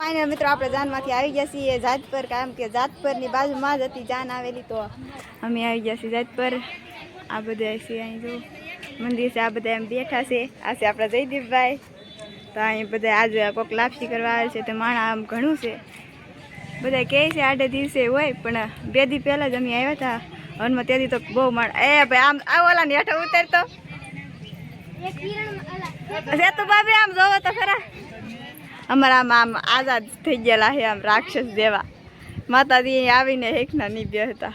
Final મિત્રો આપણે જાનમાંથી આવી ગયા છીએ જાતપર, કારણ કે જાતપરની બાજુમાં જ હતી જાન આવેલી, તો અમે આવી ગયા છીએ જાતપર. આ બધા છે અહીં જો મંદિર છે, આ બધા એમ બેઠા છે. આ છે આપણા જયદીપભાઈ. તો અહીં બધા આજે કોઈક લાપસી કરવા આવે છે, તો માણા આમ ઘણું છે. બધા કહે છે આડે દિવસે હોય, પણ 2 દી પહેલાં જ અમે આવ્યા હતા હનમાં, તેથી તો બહુ માણ. એ ભાઈ આમ આવો ઓલા ને હેઠો ઉતરતો તો ભાભી આમ જોવો તો ખરા. અમારા આમ આઝાદ થઈ ગયેલા છે, આમ રાક્ષસ જેવા. માતાજી આવીને હેકના નહીં બેહતા.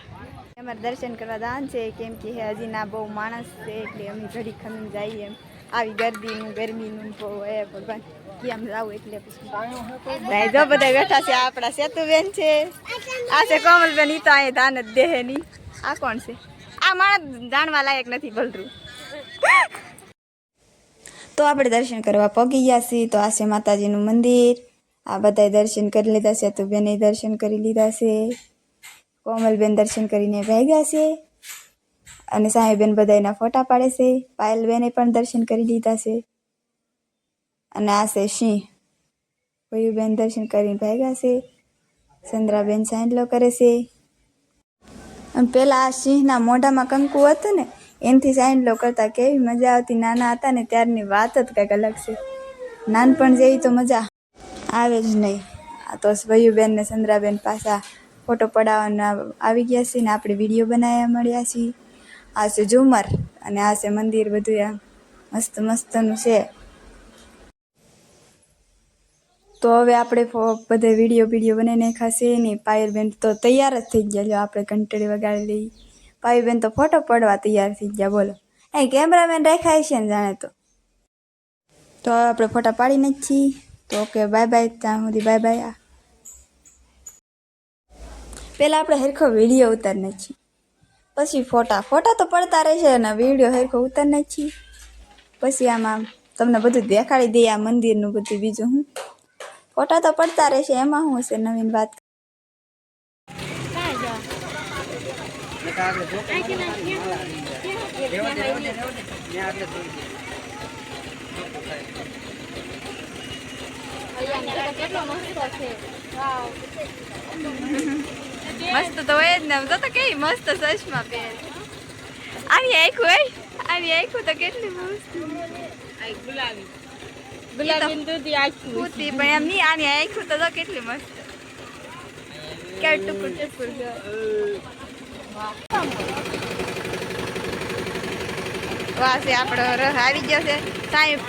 અમારે દર્શન કરવા દાન છે, કેમ કે હજી ના બહુ માણસ છે, એટલે અમે ઘડી ખમીને જઈએ. એમ આવી ગરમીનું બહુ એ ભગવાન કેમ જાવું, એટલે પછી જો બધા બેઠા છે. આપણા સેતુબેન છે, આ છે કોમલબેન. ઈ તો અહીંયા ધાન જ દેહે નહીં. આ કોણ છે? આ માણસ જાણવા લાયક નથી ભલરું. તો આપણે દર્શન કરવા પગી ગયા છીએ. તો આ છે માતાજીનું મંદિર. આ બધાએ દર્શન કરી લીધા છે. તો બેને દર્શન કરી લીધા છે. કોમલબેન દર્શન કરીને ભાગ્યા છે, અને સાહેબેન બધાના ફોટા પાડે છે. પાયલબેને પણ દર્શન કરી લીધા છે. અને આ છે સિંહ. વયુબેન દર્શન કરીને ભાગ્યા છે. ચંદ્રાબેન સાંડલો કરે છે. અને પેલા આ સિંહના મોઢામાં કંકુ હતું ને, એનાથી સાંડલો કરતા કેવી મજા આવતી. નાના હતા ને ત્યારની વાત જ કંઈક અલગ છે. નાનપણ જેવી તો મજા આવે જ નહીં. આ તો વયુબેન ને ચંદ્રાબેન પાછા ફોટો પડાવવાના આવી ગયા છે, ને આપણે વિડીયો બનાવવા મળ્યા છીએ. આ છે ઝુમર, અને આ છે મંદિર. બધું આ મસ્ત મસ્તનું છે. તો હવે આપણે બધે વિડીયો બનાવી નાખાશે ને. પાયલબેન તો તૈયાર જ થઈ ગયા. જો આપણે ઘંટડી વગાડી લઈ. પાયલબેન તો ફોટો પડવા તૈયાર થઈ ગયા. બોલો, એ કેમેરામેન રાખાય છે ને જાણે. તો હવે આપણે ફોટા પાડી નાખી. તો ઓકે, બાય બાય. ત્યાં સુધી બાય બાય. પહેલાં આપણે હરખો વિડીયો ઉતારી નાખીએ, પછી ફોટા તો પડતા રહેશે, અને વિડીયો હરખો ઉતારી નાખીએ. પછી આમાં તમને બધું દેખાડી દઈએ, આ મંદિરનું બધું. બીજું હું, ફોટા તો પડતા રહેશે, એમાં શું છે નવીન વાત. મસ્ત તો હોય જ ને. તો કેવી મસ્ત ચશ્મા પહેર. આવી આખું હોય, આવી આખું તો કેટલી મસ્ત. ગુલાબી દૂધી આખું પણ એમ નહીં. આની આખું તો કેટલી મસ્ત. કેવું ટુકુર વાહ છે આપણો રહ આવી ગયો છે. સાહેબ